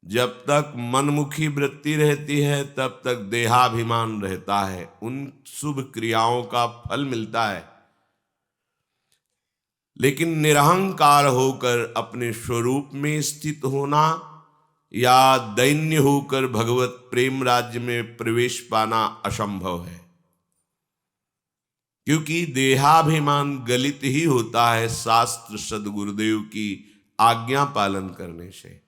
जब तक मनमुखी वृत्ति रहती है तब तक देहाभिमान रहता है, उन शुभ क्रियाओं का फल मिलता है। लेकिन निरहंकार होकर अपने स्वरूप में स्थित होना या दैन्य होकर भगवत प्रेम राज्य में प्रवेश पाना असंभव है, क्योंकि देहाभिमान गलित ही होता है शास्त्र सद्गुरुदेव की आज्ञा पालन करने से।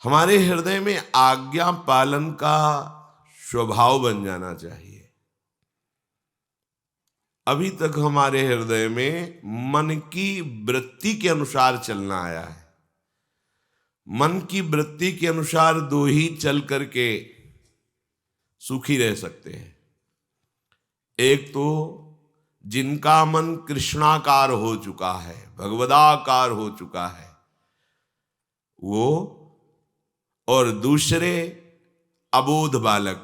हमारे हृदय में आज्ञा पालन का स्वभाव बन जाना चाहिए। अभी तक हमारे हृदय में मन की वृत्ति के अनुसार चलना आया है। मन की वृत्ति के अनुसार दो ही चल करके सुखी रह सकते हैं। एक तो जिनका मन कृष्णाकार हो चुका है, भगवदाकार हो चुका है वो, और दूसरे अबोध बालक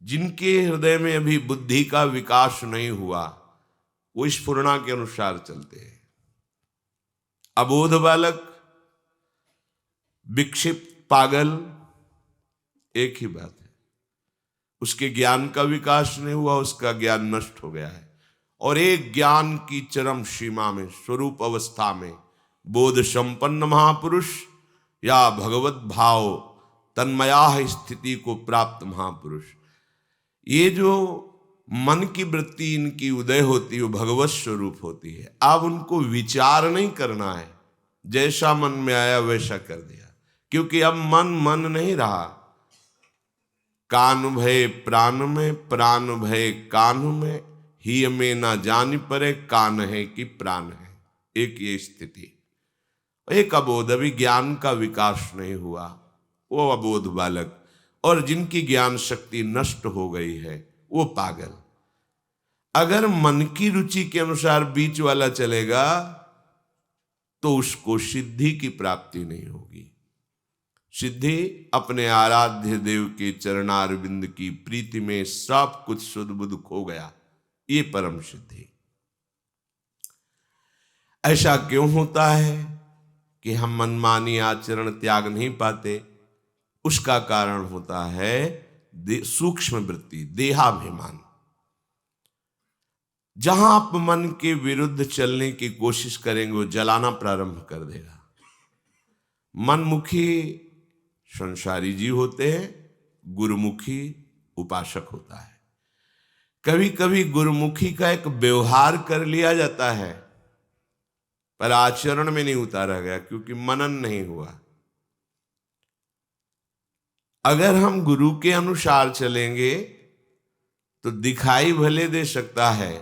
जिनके हृदय में अभी बुद्धि का विकास नहीं हुआ, वो स्फुरणा के अनुसार चलते हैं। अबोध बालक, विक्षिप्त पागल, एक ही बात है। उसके ज्ञान का विकास नहीं हुआ, उसका ज्ञान नष्ट हो गया है। और एक ज्ञान की चरम सीमा में, स्वरूप अवस्था में बोध संपन्न महापुरुष या भगवत भाव तन्मया स्थिति को प्राप्त महापुरुष, ये जो मन की वृत्ति इनकी उदय होती है वो भगवत स्वरूप होती है। अब उनको विचार नहीं करना है, जैसा मन में आया वैसा कर दिया, क्योंकि अब मन नहीं रहा। कान भय प्राण में, प्राण भय कान में, ही में ना जान परे कान है कि प्राण है। एक ये स्थिति। एक अबोध, अभी ज्ञान का विकास नहीं हुआ, वो अबोध बालक, और जिनकी ज्ञान शक्ति नष्ट हो गई है वो पागल। अगर मन की रुचि के अनुसार बीच वाला चलेगा तो उसको सिद्धि की प्राप्ति नहीं होगी। सिद्धि अपने आराध्य देव के चरणारविंद की प्रीति में सब कुछ शुद्ध बुद्ध खो गया, ये परम सिद्धि। ऐसा क्यों होता है कि हम मनमानी आचरण त्याग नहीं पाते? उसका कारण होता है सूक्ष्म वृत्ति, देहाभिमान। जहां आप मन के विरुद्ध चलने की कोशिश करेंगे वो जलाना प्रारंभ कर देगा। मनमुखी संसारी जीव होते हैं, गुरुमुखी उपासक होता है। कभी कभी गुरुमुखी का एक व्यवहार कर लिया जाता है पर आचरण में नहीं उतारा गया, क्योंकि मनन नहीं हुआ। अगर हम गुरु के अनुसार चलेंगे तो दिखाई भले दे सकता है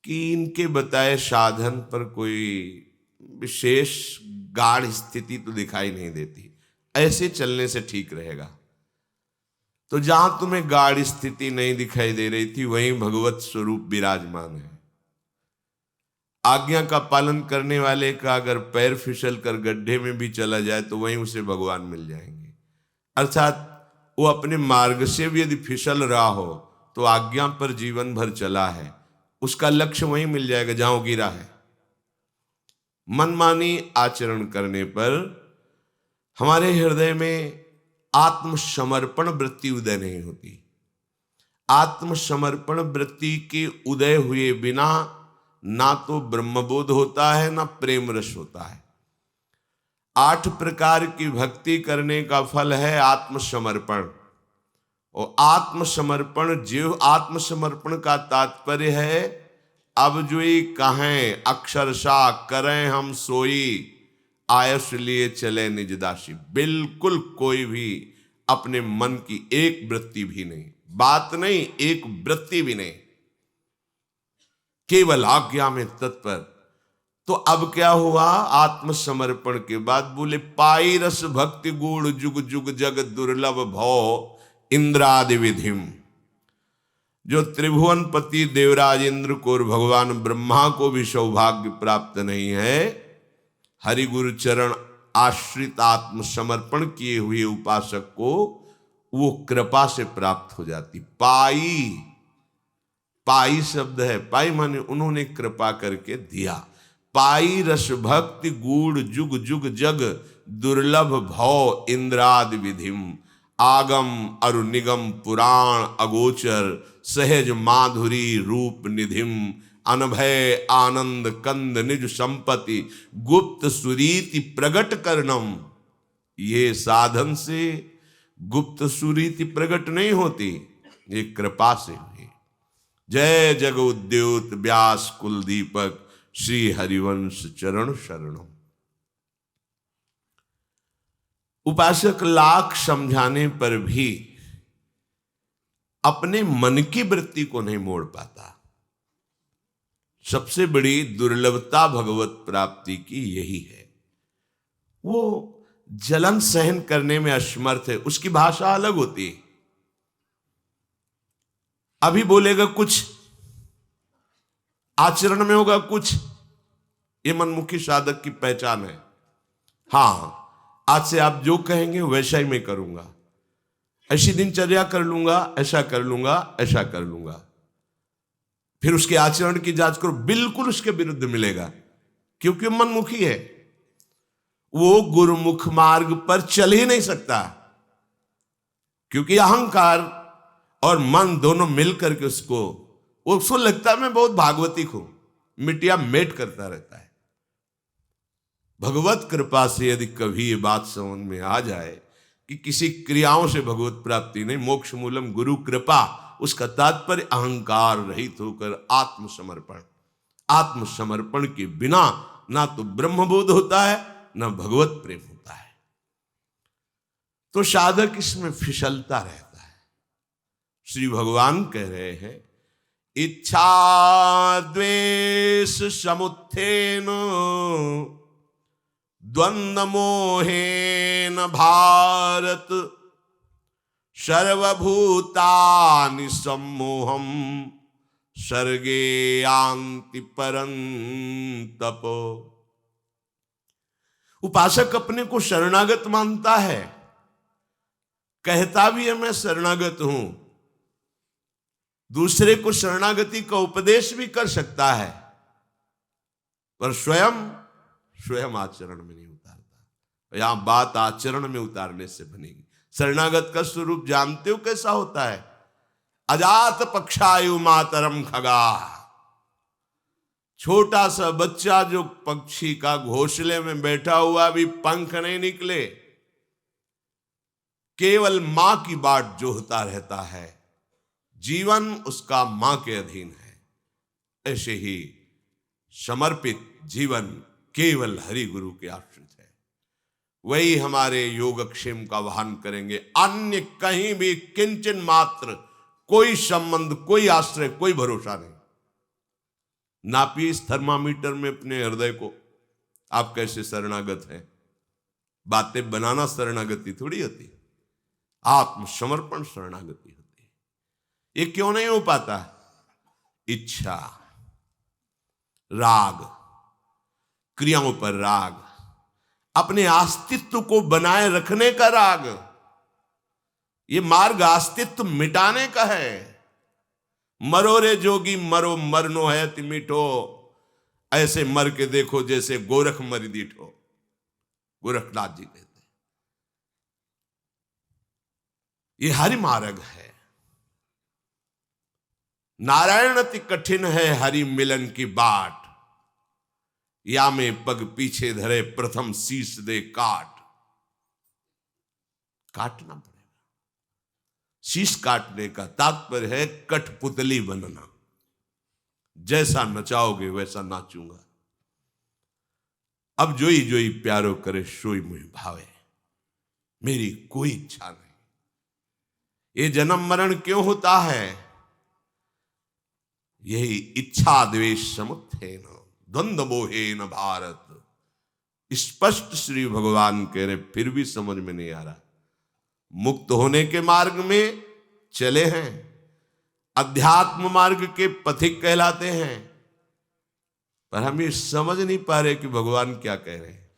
कि इनके बताए साधन पर कोई विशेष गाढ़ स्थिति तो दिखाई नहीं देती, ऐसे चलने से ठीक रहेगा। तो जहां तुम्हें गाढ़ स्थिति नहीं दिखाई दे रही थी वहीं भगवत स्वरूप विराजमान है। आज्ञा का पालन करने वाले का अगर पैर फिसल कर गड्ढे में भी चला जाए तो वहीं उसे भगवान मिल जाएंगे। अर्थात वो अपने मार्ग से भी यदि फिसल रहा हो तो आज्ञा पर जीवन भर चला है, उसका लक्ष्य वहीं मिल जाएगा जहां वो गिरा है। मनमानी आचरण करने पर हमारे हृदय में आत्मसमर्पण वृत्ति उदय नहीं होती। आत्मसमर्पण वृत्ति के उदय हुए बिना ना तो ब्रह्मबोध होता है ना प्रेम रस होता है। 8 प्रकार की भक्ति करने का फल है आत्मसमर्पण। और आत्मसमर्पण का तात्पर्य है अब जो ये कहें अक्षरशः करें हम सोई, आयस लिए चले निज दासी। बिल्कुल कोई भी अपने मन की एक वृत्ति भी नहीं, बात नहीं, एक वृत्ति भी नहीं, केवल आज्ञा में तत्पर। तो अब क्या हुआ? आत्मसमर्पण के बाद बोले पाई रस भक्ति गुण जुग जुग जग दुर्लभ भव इंद्रादि विधिम। जो त्रिभुवनपति देवराज इंद्र को और भगवान ब्रह्मा को भी सौभाग्य प्राप्त नहीं है, हरि गुरु चरण आश्रित आत्मसमर्पण किए हुए उपासक को वो कृपा से प्राप्त हो जाती। पाई शब्द है, पाई माने उन्होंने कृपा करके दिया। पाई रस भक्ति गूढ़ जुग जुग जग, दुर्लभ भव इंद्रादि विधिम, आगम अरु निगम पुराण अगोचर, सहज माधुरी रूप निधिम, अनभय आनंद कंद निज संपत्ति, गुप्त सुरीति प्रगट करनम। ये साधन से गुप्त सुरीति प्रगट नहीं होती, ये कृपा से हुई। जय जगोद्योत व्यास कुल दीपक, श्री हरिवंश चरण शरणम। उपासक लाख समझाने पर भी अपने मन की वृत्ति को नहीं मोड़ पाता। सबसे बड़ी दुर्लभता भगवत प्राप्ति की यही है। वो जलन सहन करने में असमर्थ है, उसकी भाषा अलग होती है। अभी बोलेगा कुछ, आचरण में होगा कुछ। ये मनमुखी साधक की पहचान है। हां, आज से आप जो कहेंगे वैसा ही मैं करूंगा, ऐसी दिनचर्या कर लूंगा, ऐसा कर लूंगा, ऐसा कर लूंगा। फिर उसके आचरण की जांच करो, बिल्कुल उसके विरुद्ध मिलेगा, क्योंकि मनमुखी है। वो गुरुमुख मार्ग पर चल ही नहीं सकता, क्योंकि अहंकार और मन दोनों मिलकर के उसको लगता है मैं बहुत भागवतिक हूं, मिटिया मेट करता रहता है। भगवत कृपा से यदि कभी ये बात समझ में आ जाए कि किसी क्रियाओं से भगवत प्राप्ति नहीं, मोक्ष मूलम गुरु कृपा, उसका तात्पर्य अहंकार रहित होकर आत्मसमर्पण। आत्मसमर्पण के बिना ना तो ब्रह्मबोध होता है, ना भगवत प्रेम होता है। तो साधक इसमें फिसलता रहता है। श्री भगवान कह रहे हैं, इच्छा द्वेष समुत्थेन द्वंद्व मोहेन भारत, सर्वभूतानि सम्मोहम सर्गे यान्ति परन्तप। उपासक अपने को शरणागत मानता है, कहता भी है मैं शरणागत हूं, दूसरे को शरणागति का उपदेश भी कर सकता है, पर स्वयं आचरण में नहीं उतारता। यहां बात आचरण में उतारने से बनेगी। शरणागत का स्वरूप जानते हो कैसा होता है? अजात पक्षायु मातरम खगा। छोटा सा बच्चा जो पक्षी का घोंसले में बैठा हुआ, भी पंख नहीं निकले, केवल मां की बाट जोहता रहता है, जीवन उसका मां के अधीन है। ऐसे ही समर्पित जीवन केवल हरि गुरु के आश्रित है। वही हमारे योगक्षेम का वाहन करेंगे। अन्य कहीं भी किंचन मात्र कोई संबंध, कोई आश्रय, कोई भरोसा नहीं। नापिए इस थर्मामीटर में अपने हृदय को, आप कैसे शरणागत हैं। बातें बनाना शरणागति थोड़ी होती, आत्मसमर्पण शरणागति होती है। ये क्यों नहीं हो पाता? इच्छा, राग, क्रियाओं पर राग, अपने अस्तित्व को बनाए रखने का राग। ये मार्ग अस्तित्व मिटाने का है। मरो रे जोगी मरो, मरनो है तिमिठो, ऐसे मर के देखो जैसे गोरख मर दीठो, गोरखनाथ जी कहते हैं। ये हरि मार्ग है। नारायण अति कठिन है हरि मिलन की बाट, या में पग पीछे धरे प्रथम शीश दे काटना पड़ेगा। शीश काटने का तात्पर्य है कठपुतली बनना। जैसा नचाओगे वैसा नाचूंगा। अब जोई जोई प्यारो करे सोई मुझे भावे, मेरी कोई इच्छा नहीं। ये जन्म मरण क्यों होता है? यही इच्छा द्वेष समुत्थेन द्वंद्व मोहेन भारत। स्पष्ट श्री भगवान कह रहे, फिर भी समझ में नहीं आ रहा। मुक्त होने के मार्ग में चले हैं, अध्यात्म मार्ग के पथिक कहलाते हैं, पर हम ये समझ नहीं पा रहे कि भगवान क्या कह रहे हैं।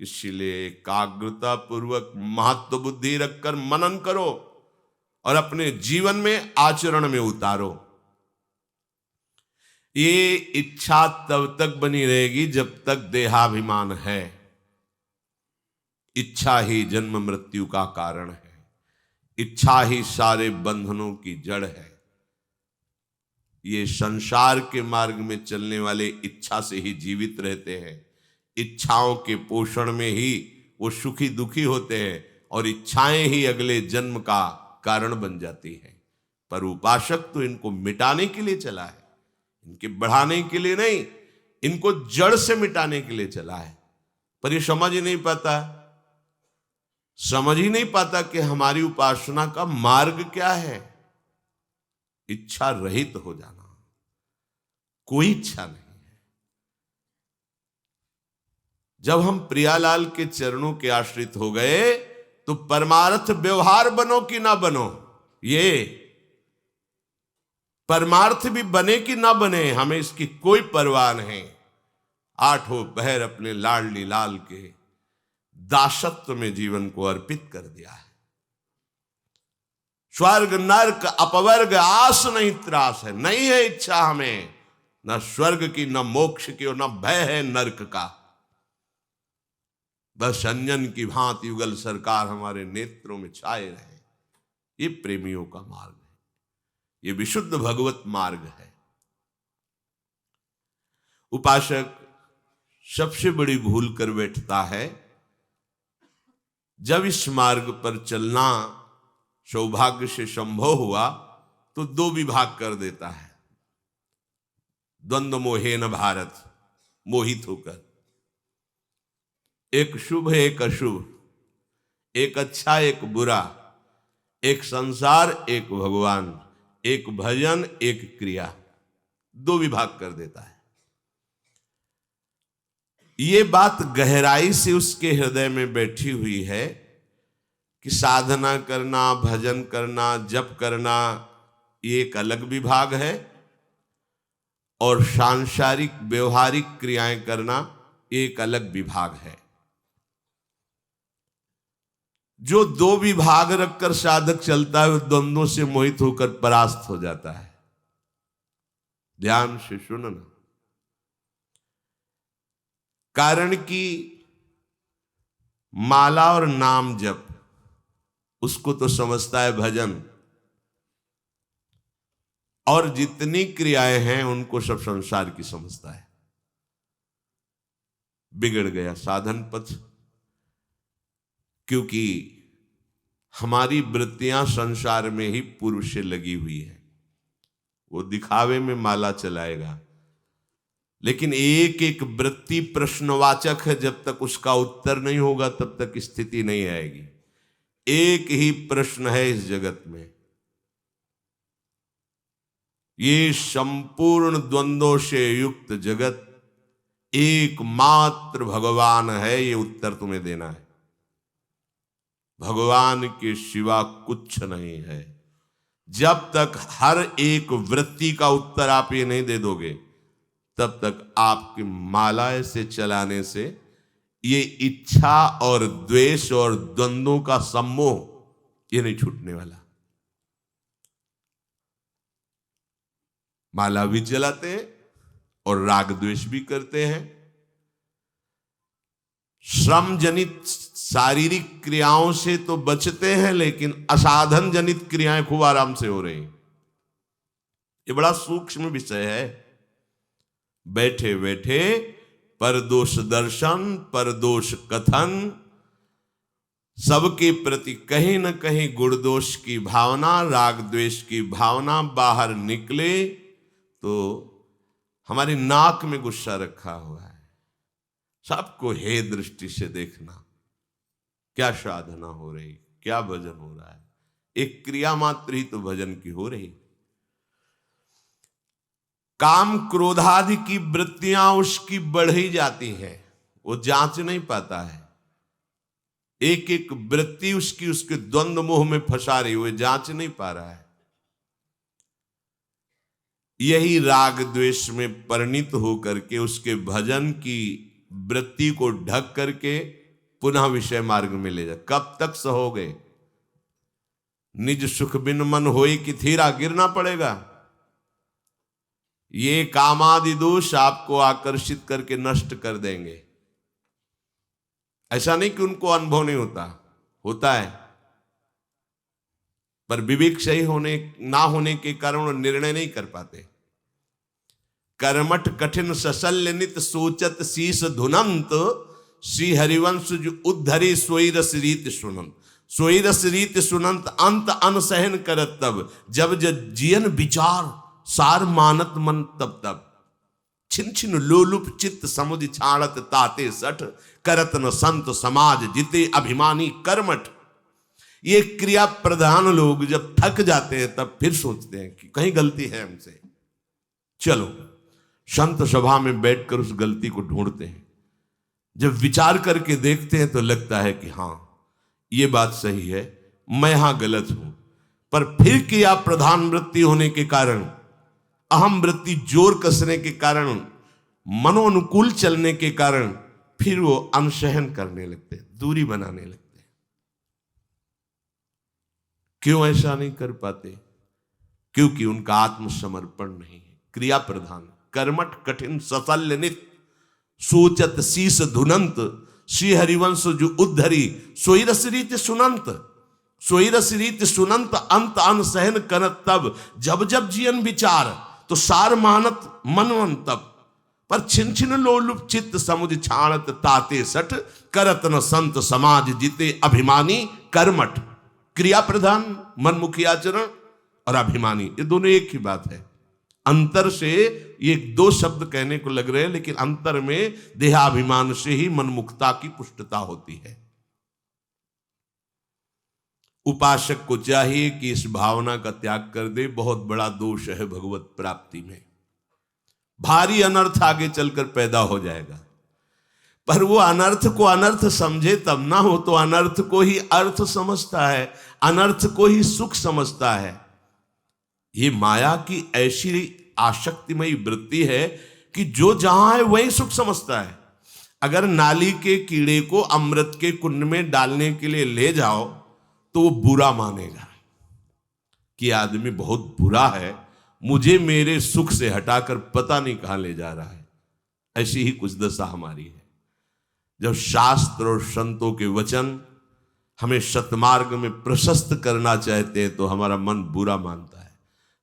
इसलिए एकाग्रता पूर्वक महत्व बुद्धि रखकर मनन करो और अपने जीवन में आचरण में उतारो। ये इच्छा तब तक बनी रहेगी जब तक देहाभिमान है। इच्छा ही जन्म मृत्यु का कारण है, इच्छा ही सारे बंधनों की जड़ है। ये संसार के मार्ग में चलने वाले इच्छा से ही जीवित रहते हैं, इच्छाओं के पोषण में ही वो सुखी दुखी होते हैं, और इच्छाएं ही अगले जन्म का कारण बन जाती हैं। पर उपासक तो इनको मिटाने के लिए चला है, इनके बढ़ाने के लिए नहीं, इनको जड़ से मिटाने के लिए चला है। पर ये समझ ही नहीं पाता कि हमारी उपासना का मार्ग क्या है। इच्छा रहित हो जाना, कोई इच्छा नहीं है। जब हम प्रियालाल के चरणों के आश्रित हो गए तो परमार्थ व्यवहार बनो कि ना बनो, ये परमार्थ भी बने कि ना बने, हमें इसकी कोई परवाह नहीं। आठों पहर अपने लाडली लाल के दासत्व में जीवन को अर्पित कर दिया है। स्वर्ग नर्क अपवर्ग आस नहीं त्रास है, नहीं है इच्छा हमें, न स्वर्ग की न मोक्ष की और न भय है नर्क का। बस अंजन की भांति युगल सरकार हमारे नेत्रों में छाए रहे। ये प्रेमियों का मार्ग है, ये विशुद्ध भगवत मार्ग है। उपासक सबसे बड़ी भूल कर बैठता है जब इस मार्ग पर चलना सौभाग्य से संभव हुआ तो दो विभाग कर देता है। द्वंद्व मोहेन भारत, मोहित होकर, एक शुभ एक अशुभ, एक अच्छा एक बुरा, एक संसार एक भगवान, एक भजन एक क्रिया, दो विभाग कर देता है। ये बात गहराई से उसके हृदय में बैठी हुई है कि साधना करना, भजन करना, जप करना ये एक अलग विभाग है, और सांसारिक व्यवहारिक क्रियाएं करना एक अलग विभाग है। जो दो विभाग रखकर साधक चलता है वो द्वंद्वों से मोहित होकर परास्त हो जाता है। ध्यान से सुनना, कारण कि माला और नाम जप उसको तो समझता है भजन, और जितनी क्रियाएं हैं उनको सब संसार की समझता है। बिगड़ गया साधन पथ, क्योंकि हमारी वृत्तियां संसार में ही पूर्व से लगी हुई है। वो दिखावे में माला चलाएगा, लेकिन एक एक वृत्ति प्रश्नवाचक है। जब तक उसका उत्तर नहीं होगा तब तक स्थिति नहीं आएगी। एक ही प्रश्न है इस जगत में, ये संपूर्ण द्वंद्वों से युक्त जगत एकमात्र भगवान है, ये उत्तर तुम्हें देना है। भगवान के सिवा कुछ नहीं है। जब तक हर एक वृत्ति का उत्तर आप ये नहीं दे दोगे तब तक आपकी माला से चलाने से ये इच्छा और द्वेष और द्वंद्वों का सम्मोह ये नहीं छूटने वाला। माला भी चलाते हैं और राग द्वेष भी करते हैं। श्रम जनित शारीरिक क्रियाओं से तो बचते हैं, लेकिन असाधन जनित क्रियाएं खूब आराम से हो रही। ये बड़ा सूक्ष्म विषय है। बैठे बैठे परदोष दर्शन, परदोष कथन, सबके प्रति कहीं न कहीं गुण दोष की भावना, राग द्वेष की भावना बाहर निकले तो हमारी नाक में गुस्सा रखा हुआ है। सबको हे दृष्टि से देखना, क्या साधना हो रही, क्या भजन हो रहा है। एक क्रिया मात्र ही तो भजन की हो रही। काम क्रोधादि की वृत्तियां उसकी बढ़ ही जाती हैं, वो जांच नहीं पाता है। एक एक वृत्ति उसकी उसके द्वंद्व मोह में फंसा रही, वो जांच नहीं पा रहा है। यही राग द्वेष में परिणित होकर के उसके भजन की वृत्ति को ढक करके पुनः विषय मार्ग में ले जा। कब तक सहोगे? निज सुख बिन मन होई कि थीरा, गिरना पड़ेगा। ये कामादि दोष आपको आकर्षित करके नष्ट कर देंगे। ऐसा नहीं कि उनको अनुभव नहीं होता, होता है, पर विवेक सही होने ना होने के कारण वो निर्णय नहीं कर पाते। कर्मठ कठिन सशल्य नित सोचत शीस धुनंत, श्री हरिवंश जो उद्धरी सोई रस रीत सुनंत। सोई रस रीत सुनंत अंत अनसहन करत तब, जब जब जियन विचार सार मानत मन तब तब। छिन छिन लोलुप चित्त समुझ छाड़त ताते सठ, करत न संत समाज जिते अभिमानी कर्मठ। ये क्रिया प्रधान लोग जब थक जाते हैं तब फिर सोचते हैं कि कहीं गलती है हमसे। चलो संत सभा में बैठकर उस गलती को ढूंढते हैं। जब विचार करके देखते हैं तो लगता है कि हाँ ये बात सही है, मैं यहां गलत हूं। पर फिर क्रिया प्रधान वृत्ति होने के कारण, अहम वृत्ति जोर कसने के कारण, मनोनुकूल चलने के कारण फिर वो अनसहन करने लगते हैं, दूरी बनाने लगते हैं। क्यों ऐसा नहीं कर पाते? क्योंकि उनका आत्मसमर्पण नहीं है। क्रिया प्रधान, कर्मठ कठिन सशल्य नित सोचत शीस धुनंत, श्री हरिवंश जो उद्धरी सोई रस रीत सुनंत। सोई रस रीत सुनंत अंत अनसहन करत तब, जब जब जियन विचार तो सार मानत मनवन तब। पर छिन छिन लोलुप चित्त समुझ छाणत ताते सठ, करत न संत समाज जिते अभिमानी कर्मठ। क्रिया प्रधान मनमुखी आचरण और अभिमानी, ये दोनों एक ही बात है। अंतर से ये दो शब्द कहने को लग रहे हैं, लेकिन अंतर में देहाभिमान से ही मनमुखता की पुष्टता होती है। उपासक को चाहिए कि इस भावना का त्याग कर दे। बहुत बड़ा दोष है भगवत प्राप्ति में, भारी अनर्थ आगे चलकर पैदा हो जाएगा। पर वो अनर्थ को अनर्थ समझे तब ना हो, तो अनर्थ को ही अर्थ समझता है, अनर्थ को ही सुख समझता है। ये माया की ऐसी आसक्तिमयी वृत्ति है कि जो जहां है वही सुख समझता है। अगर नाली के कीड़े को अमृत के कुंड में डालने के लिए ले जाओ तो वो बुरा मानेगा कि आदमी बहुत बुरा है, मुझे मेरे सुख से हटाकर पता नहीं कहां ले जा रहा है। ऐसी ही कुछ दशा हमारी है। जब शास्त्र और संतों के वचन हमें सतमार्ग में प्रशस्त करना चाहते हैं तो हमारा मन बुरा मानता है।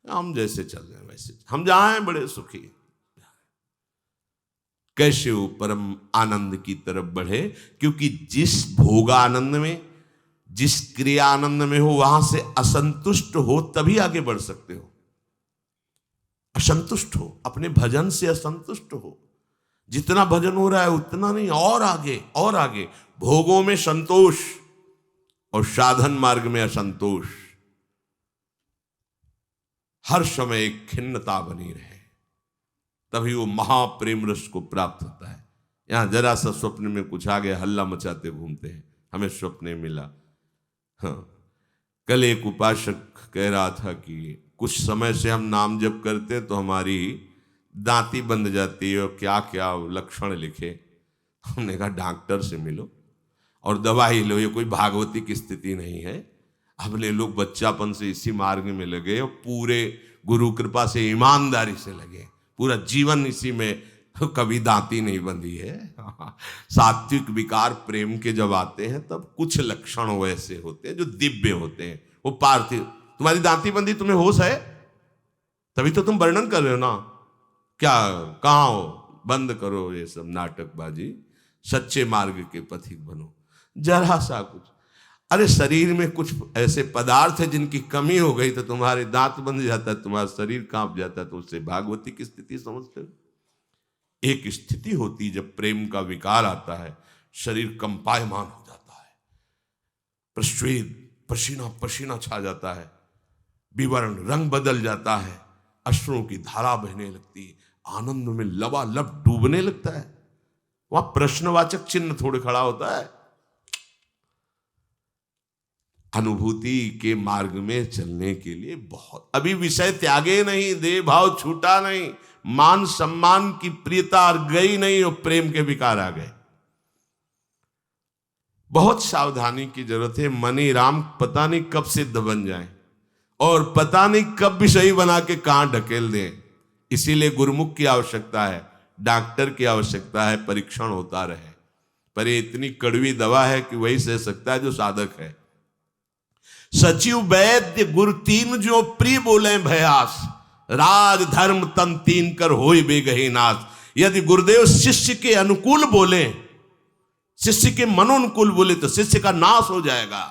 हम जैसे चल रहे हैं वैसे हम जहां हैं बड़े सुखी। कैसे वो परम आनंद की तरफ बढ़े? क्योंकि जिस भोगानंद में, जिस क्रिया आनंद में हो, वहां से असंतुष्ट हो तभी आगे बढ़ सकते हो। असंतुष्ट हो, अपने भजन से असंतुष्ट हो। जितना भजन हो रहा है उतना नहीं, और आगे और आगे। भोगों में संतोष और साधन मार्ग में असंतोष, हर समय एक खिन्नता बनी रहे, तभी वो महाप्रेम रस को प्राप्त होता है। यहां जरा सा स्वप्न में कुछ आ गया, हल्ला मचाते घूमते हैं, हमें स्वप्न मिला। हाँ, कल एक उपासक कह रहा था कि कुछ समय से हम नाम जप करते तो हमारी दांती बंद जाती है और क्या क्या लक्षण लिखे। हमने कहा डॉक्टर से मिलो और दवाई लो, ये कोई भागवती की स्थिति नहीं है। हमने लोग बच्चापन से इसी मार्ग में लगे और पूरे गुरु कृपा से ईमानदारी से लगे, पूरा जीवन इसी में, कभी दांती नहीं बंधी है। सात्विक विकार प्रेम के जब आते हैं तब कुछ लक्षण वैसे होते हैं जो दिव्य होते हैं, वो पार्थिव। तुम्हारी दांती बंदी, तुम्हें होश है तभी तो तुम वर्णन कर रहे हो ना। क्या कहाँ हो? बंद करो ये सब नाटकबाजी, सच्चे मार्ग के पथिक बनो। जरा सा कुछ, अरे शरीर में कुछ ऐसे पदार्थ है जिनकी कमी हो गई तो तुम्हारे दांत बंध जाता है, तुम्हारा शरीर कांप जाता है, तो उससे भागवती की स्थिति समझते हो। एक स्थिति होती जब प्रेम का विकार आता है, शरीर कंपायमान हो जाता है, प्रश्वेद पसीना पसीना छा जाता है, विवरण रंग बदल जाता है, अश्रुओं की धारा बहने लगती है, आनंद में लबालब डूबने लगता है। वहां प्रश्नवाचक चिन्ह थोड़े खड़ा होता है। अनुभूति के मार्ग में चलने के लिए बहुत, अभी विषय त्यागे नहीं, देह भाव छूटा नहीं, मान सम्मान की प्रियता गई नहीं और प्रेम के विकार आ गए। बहुत सावधानी की जरूरत है। मनी राम पता नहीं कब सिद्ध बन जाए और पता नहीं कब विषयी बना के कहां ढकेल दें। इसीलिए गुरुमुख की आवश्यकता है, डॉक्टर की आवश्यकता है, परीक्षण होता रहे। पर ये इतनी कड़वी दवा है कि वही सह सकता है जो साधक है। सचिव वैद्य गुरु तीन जो प्रिय बोले भयास, राज धर्म तन तीन कर होई बेगही नाश। यदि गुरुदेव शिष्य के अनुकूल बोले, शिष्य के मनोनुकूल बोले तो शिष्य का नाश हो जाएगा।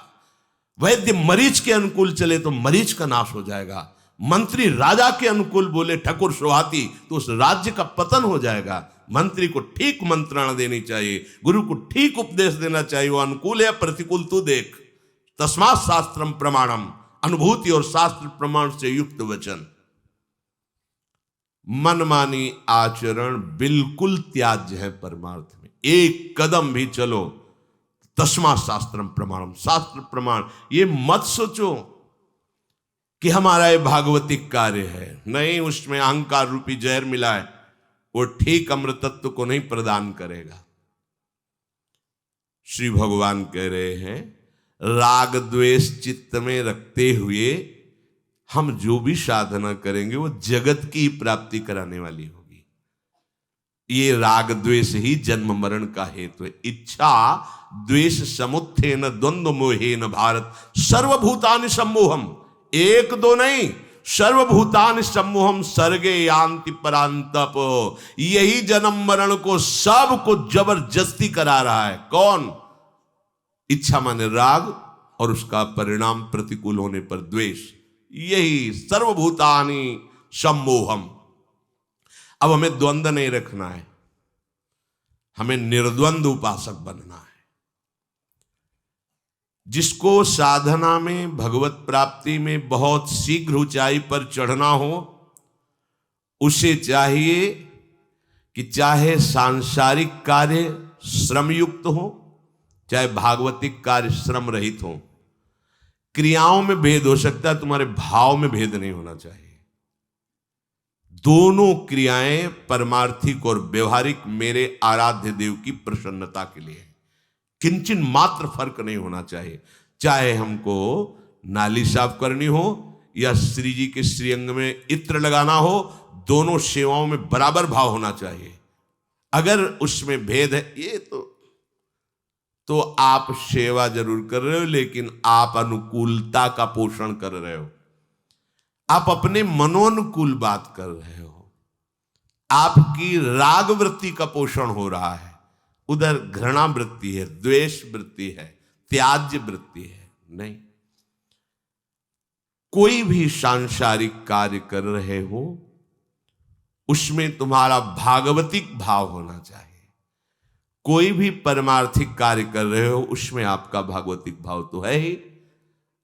वैद्य मरीज के अनुकूल चले तो मरीज का नाश हो जाएगा। मंत्री राजा के अनुकूल बोले ठकुर सुहाती तो उस राज्य का पतन हो जाएगा। मंत्री को ठीक मंत्रणा देनी चाहिए, गुरु को ठीक उपदेश देना चाहिए। वो अनुकूल है प्रतिकूल तू देख। तस्मात् शास्त्रम प्रमाणम, अनुभूति और शास्त्र प्रमाण से युक्त वचन। मनमानी आचरण बिल्कुल त्याज्य है परमार्थ में। एक कदम भी चलो तस्मात् शास्त्रम प्रमाणम, शास्त्र प्रमाण। ये मत सोचो कि हमारा ये भागवतिक कार्य है, नहीं, उसमें अहंकार रूपी जहर मिला है, वो ठीक अमृतत्व को नहीं प्रदान करेगा। श्री भगवान कह रहे हैं राग द्वेष चित्त में रखते हुए हम जो भी साधना करेंगे वो जगत की प्राप्ति कराने वाली होगी। ये राग द्वेष ही जन्म मरण का हेतु है। इच्छा द्वेष समुत्थेन द्वंद्व मोहेन भारत सर्वभूतानि सम्मोहम। एक दो नहीं, सर्वभूतानि सम्मोहम सर्गे यान्ति परांतप। यही जन्म मरण को सबको जबरदस्ती करा रहा है। कौन? इच्छा माने राग और उसका परिणाम प्रतिकूल होने पर द्वेष। यही सर्वभूतानि सम्मोहम। अब हमें द्वंद्व नहीं रखना है, हमें निर्द्वंद उपासक बनना है। जिसको साधना में भगवत प्राप्ति में बहुत शीघ्र ऊंचाई पर चढ़ना हो, उसे चाहिए कि चाहे सांसारिक कार्य श्रमयुक्त हो, चाहे भागवतिक कार्य श्रम रहित हो। क्रियाओं में भेद हो सकता है, तुम्हारे भाव में भेद नहीं होना चाहिए। दोनों क्रियाएं परमार्थिक और व्यवहारिक मेरे आराध्य देव की प्रसन्नता के लिए, किंचन मात्र फर्क नहीं होना चाहिए। चाहे हमको नाली साफ करनी हो या श्री जी के श्रीअंग में इत्र लगाना हो, दोनों सेवाओं में बराबर भाव होना चाहिए। अगर उसमें भेद है, ये तो आप सेवा जरूर कर रहे हो, लेकिन आप अनुकूलता का पोषण कर रहे हो। आप अपने मनोनुकूल बात कर रहे हो, आपकी राग वृत्ति का पोषण हो रहा है। उधर घृणा वृत्ति है, द्वेष वृत्ति है, त्याज्य वृत्ति है। नहीं, कोई भी सांसारिक कार्य कर रहे हो उसमें तुम्हारा भागवतिक भाव होना चाहिए। कोई भी परमार्थिक कार्य कर रहे हो उसमें आपका भागवतिक भाव तो है ही।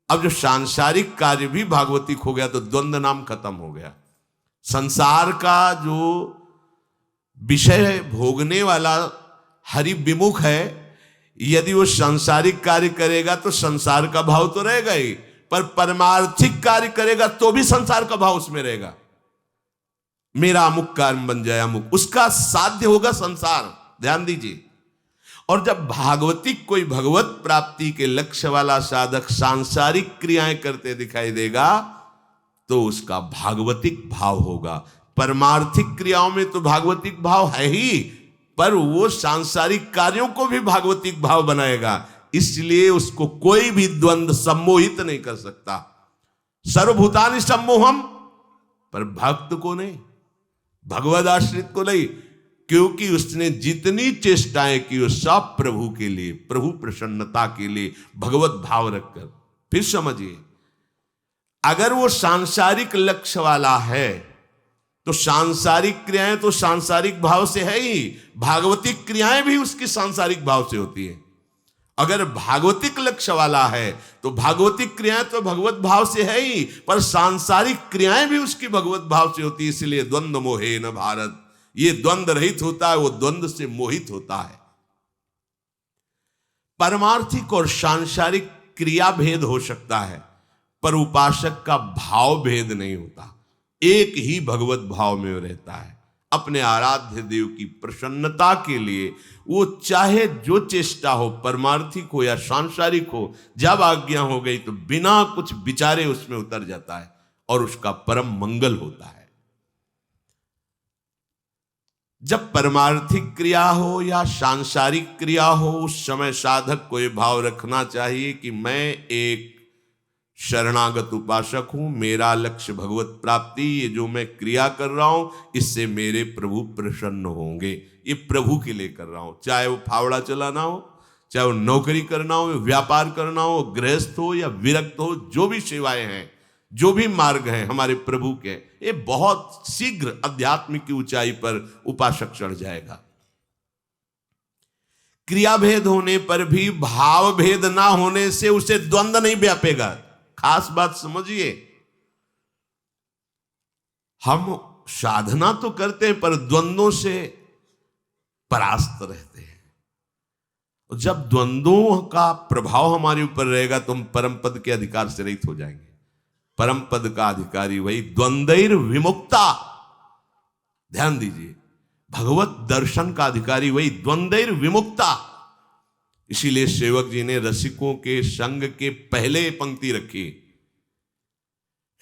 अब जो सांसारिक कार्य भी भागवतिक हो गया तो द्वंद्व नाम खत्म हो गया। संसार का जो विषय भोगने वाला हरि विमुख है, यदि वो सांसारिक कार्य करेगा तो संसार का भाव तो रहेगा ही, पर परमार्थिक कार्य करेगा तो भी संसार का भाव उसमें रहेगा। मेरा अमुक कर्म बन जाए अमुक, उसका साध्य होगा संसार। ध्यान दीजिए। और जब भागवतिक कोई भगवत प्राप्ति के लक्ष्य वाला साधक सांसारिक क्रियाएं करते दिखाई देगा तो उसका भागवतिक भाव होगा। परमार्थिक क्रियाओं में तो भागवतिक भाव है ही, पर वो सांसारिक कार्यों को भी भागवतिक भाव बनाएगा। इसलिए उसको कोई भी द्वंद्व सम्मोहित नहीं कर सकता। सर्वभूतानि सम्मोहम, पर भक्त को नहीं, भगवद आश्रित को नहीं, क्योंकि उसने जितनी चेष्टाएं की वो सब प्रभु के लिए, प्रभु प्रसन्नता के लिए भगवत भाव रखकर। फिर समझिए, अगर वो सांसारिक लक्ष्य वाला है तो सांसारिक क्रियाएं तो सांसारिक भाव से है ही, भागवतिक क्रियाएं भी उसकी सांसारिक भाव से होती है। अगर भागवतिक लक्ष्य वाला है तो भागवतिक क्रियाएं तो भगवत भाव से है ही, पर सांसारिक क्रियाएं भी उसकी भगवत भाव से होती है। इसलिए द्वंद्व मोहे न भारत, ये द्वंद्व रहित होता है, वो द्वंद्व से मोहित होता है। परमार्थिक और सांसारिक क्रिया भेद हो सकता है, पर उपासक का भाव भेद नहीं होता। एक ही भगवत भाव में रहता है। अपने आराध्य देव की प्रसन्नता के लिए वो चाहे जो चेष्टा हो, परमार्थिक हो या सांसारिक हो, जब आज्ञा हो गई तो बिना कुछ विचारे उसमें उतर जाता है और उसका परम मंगल होता है। जब परमार्थिक क्रिया हो या सांसारिक क्रिया हो, उस समय साधक को यह भाव रखना चाहिए कि मैं एक शरणागत उपासक हूं, मेरा लक्ष्य भगवत प्राप्ति, ये जो मैं क्रिया कर रहा हूं इससे मेरे प्रभु प्रसन्न होंगे, ये प्रभु के लिए कर रहा हूं। चाहे वो फावड़ा चलाना हो, चाहे वो नौकरी करना हो, व्यापार करना हो, गृहस्थ हो या विरक्त हो, जो भी सेवाएं हैं, जो भी मार्ग हैं हमारे प्रभु के, ये बहुत शीघ्र अध्यात्म की ऊंचाई पर उपासक चढ़ जाएगा। क्रिया भेद होने पर भी भाव भेद ना होने से उसे द्वंद्व नहीं व्यापेगा। खास बात समझिए, हम साधना तो करते हैं पर द्वंद्वों से परास्त रहते हैं। जब द्वंद्वों का प्रभाव हमारे ऊपर रहेगा तो हम परम पद के अधिकार से रहित हो जाएंगे। परम पद का अधिकारी वही द्वंद्वैर विमुक्ता। ध्यान दीजिए, भगवत दर्शन का अधिकारी वही द्वंद्वैर विमुक्ता। इसीलिए सेवक जी ने रसिकों के संग के पहले पंक्ति रखी,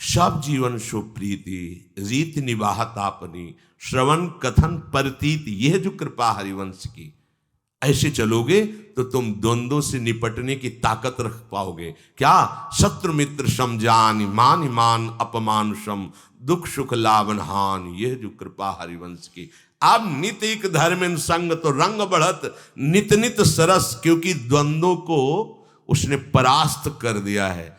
सब जीवन सो प्रीति रीत निवाहत आपनी श्रवण कथन परतीत, यह जो कृपा हरिवंश की। ऐसे चलोगे तो तुम द्वंद्वों से निपटने की ताकत रख पाओगे। क्या? शत्रु मित्र समझान, मान मान अपमान सम, दुख सुख लावन हान, यह जो कृपा हरिवंश की। अब नित एक धर्म संग तो रंग बढ़त नित नित सरस, क्योंकि द्वंद्वों को उसने परास्त कर दिया है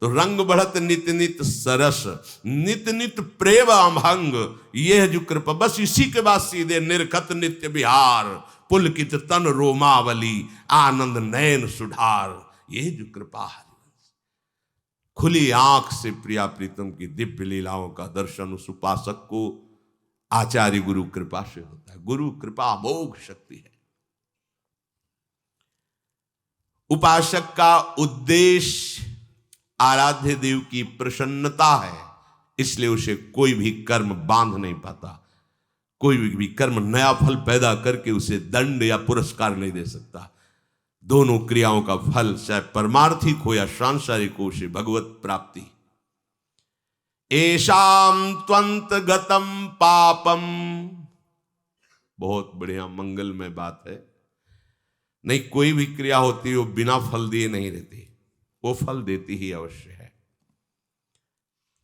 तो रंग बढ़त नित नित सरस, नित नित प्रेम अमहंग, यह जो कृपा। बस इसी के बाद सीधे निर्खत नित्य विहार, पुलकित तन रोमावली, आनंद नयन सुधार, यह जो कृपा हरिवंश। खुली आंख से प्रिया प्रीतम की दिव्य लीलाओं का दर्शन उस उपासक को आचार्य गुरु कृपा से होता है। गुरु कृपा अमोघ शक्ति है। उपासक का उद्देश्य आराध्य देव की प्रसन्नता है, इसलिए उसे कोई भी कर्म बांध नहीं पाता। कोई भी कर्म नया फल पैदा करके उसे दंड या पुरस्कार नहीं दे सकता। दोनों क्रियाओं का फल चाहे परमार्थिक हो या सांसारिक हो, उसे भगवत प्राप्ति। एशाम त्वंत गतम पापम, बहुत बढ़िया मंगलमय बात है। नहीं, कोई भी क्रिया होती है वो बिना फल दिए नहीं रहती, वो फल देती ही अवश्य है।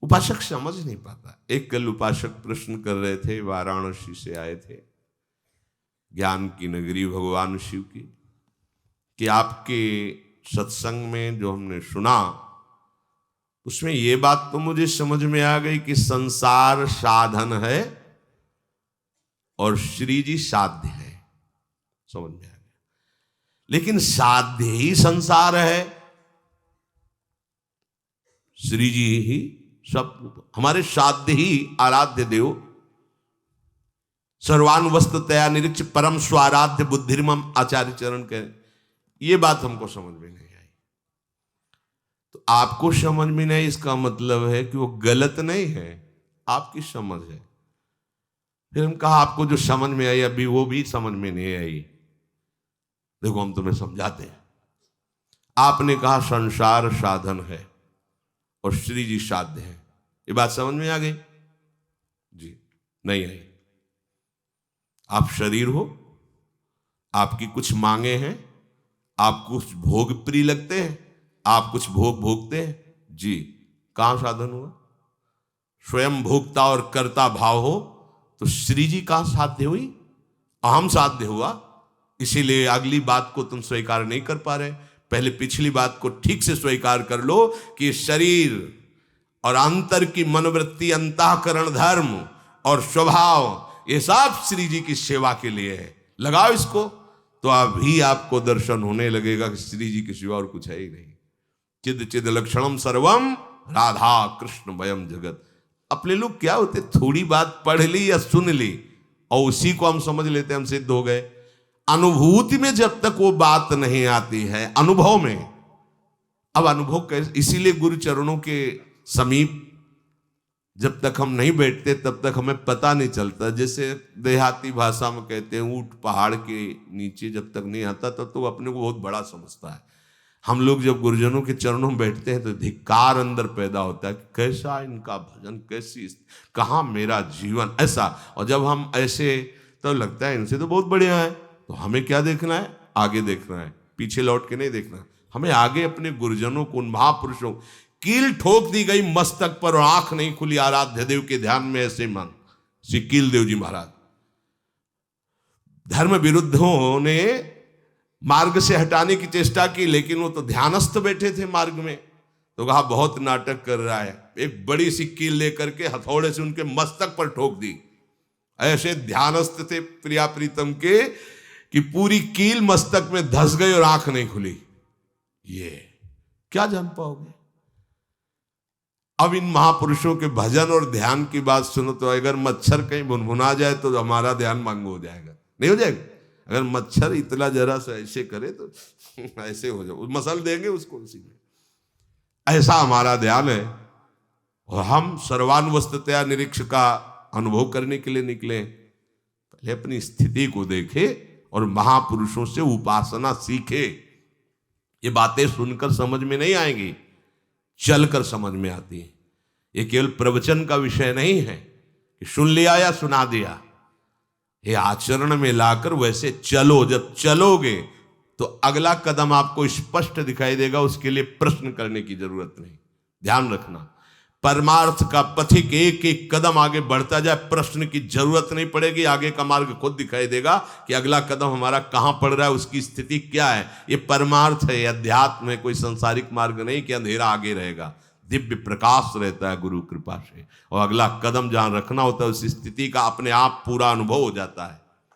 उपासक समझ नहीं पाता। एक कल उपासक प्रश्न कर रहे थे, वाराणसी से आए थे, ज्ञान की नगरी भगवान शिव की, कि आपके सत्संग में जो हमने सुना उसमें ये बात तो मुझे समझ में आ गई कि संसार साधन है और श्री जी साध्य है, समझ में आ गया। लेकिन साध्य ही संसार है, श्री जी ही सब, हमारे साध्य ही आराध्य देव। सर्वानुवस्ततया निरीक्ष परम स्वाराध्य बुद्धिर्मम, आचार्य चरण कह, ये बात हमको समझ में नहीं आई। तो आपको समझ में नहीं, इसका मतलब है कि वो गलत नहीं है, आपकी समझ है। फिर हम कहा आपको जो समझ में आई अभी वो भी समझ में नहीं आई। देखो हम तुम्हें समझाते हैं। आपने कहा संसार साधन है और श्री जी साध्य है, ये बात समझ में आ गई? जी नहीं आई। आप शरीर हो, आपकी कुछ मांगे हैं, आप कुछ भोग प्रिय लगते हैं, आप कुछ भोग भोगते हैं, जी कहां साधन हुआ? स्वयं भोक्ता और कर्ता भाव हो तो श्री जी कहां साध्य हुई? अहम साध्य हुआ। इसीलिए अगली बात को तुम स्वीकार नहीं कर पा रहे। पहले पिछली बात को ठीक से स्वीकार कर लो कि शरीर और अंतर की मनोवृत्ति, अंतःकरण धर्म और स्वभाव, ये सब श्री जी की सेवा के लिए है। लगाओ इसको तो अभी आपको दर्शन होने लगेगा कि श्री जी के सिवा और कुछ है ही नहीं। चिद चिद लक्षणम सर्वम राधा कृष्ण वयम जगत। अपने लोग क्या होते, थोड़ी बात पढ़ ली या सुन ली और उसी को हम समझ लेते हैं हम सिद्ध हो गए। अनुभूति में जब तक वो बात नहीं आती है, अनुभव में, अब अनुभव कैसे? इसीलिए गुरु चरणों के समीप जब तक हम नहीं बैठते तब तक हमें पता नहीं चलता। जैसे देहाती भाषा में कहते हैं, ऊंट पहाड़ के नीचे जब तक नहीं आता तब तो अपने को बहुत बड़ा समझता है। हम लोग जब गुरुजनों के चरणों में बैठते हैं तो धिक्कार अंदर पैदा होता है, कैसा इनका भजन, कैसी, कहाँ मेरा जीवन, ऐसा। और जब हम ऐसे तो लगता है इनसे तो बहुत बढ़िया है। तो हमें क्या देखना है? आगे देखना है, पीछे लौट के नहीं देखना। हमें आगे अपने गुरुजनों को, उन महापुरुषों, कील ठोक दी गई मस्तक पर और आंख नहीं खुली आराध्य देव के ध्यान में, ऐसे मन श्री कील देव जी महाराज। धर्म विरुद्धों ने मार्ग से हटाने की चेष्टा की, लेकिन वो तो ध्यानस्थ बैठे थे मार्ग में। तो कहा बहुत नाटक कर रहा है, एक बड़ी सी कील लेकर के हथौड़े से उनके मस्तक पर ठोक दी। ऐसे ध्यानस्थ थे प्रिया प्रीतम के कि पूरी कील मस्तक में धस गई और आंख नहीं खुली। ये क्या जान पाओगे? अब इन महापुरुषों के भजन और ध्यान की बात सुनो तो अगर मच्छर कहीं भुनभुना जाए तो हमारा ध्यान भंग हो जाएगा, नहीं हो जाएगा? अगर मच्छर इतना जरा सा ऐसे करे तो ऐसे हो जाए, मसल देंगे उसको उसी में। ऐसा हमारा ध्यान है और हम सर्वानुवस्थतया निरीक्ष का अनुभव करने के लिए निकले। पहले अपनी स्थिति को देखे और महापुरुषों से उपासना सीखे। ये बातें सुनकर समझ में नहीं आएंगी, चलकर समझ में आती है। ये केवल प्रवचन का विषय नहीं है कि सुन लिया या सुना दिया, ये आचरण में लाकर वैसे चलो। जब चलोगे तो अगला कदम आपको स्पष्ट दिखाई देगा, उसके लिए प्रश्न करने की जरूरत नहीं। ध्यान रखना, परमार्थ का पथिक एक एक कदम आगे बढ़ता जाए, प्रश्न की जरूरत नहीं पड़ेगी। आगे का मार्ग खुद दिखाई देगा कि अगला कदम हमारा कहां पड़ रहा है, उसकी स्थिति क्या है। ये परमार्थ है, अध्यात्म है, कोई संसारिक मार्ग नहीं कि अंधेरा आगे रहेगा। दिव्य प्रकाश रहता है गुरु कृपा से, और अगला कदम जहां रखना होता है उस स्थिति का अपने आप पूरा अनुभव हो जाता है।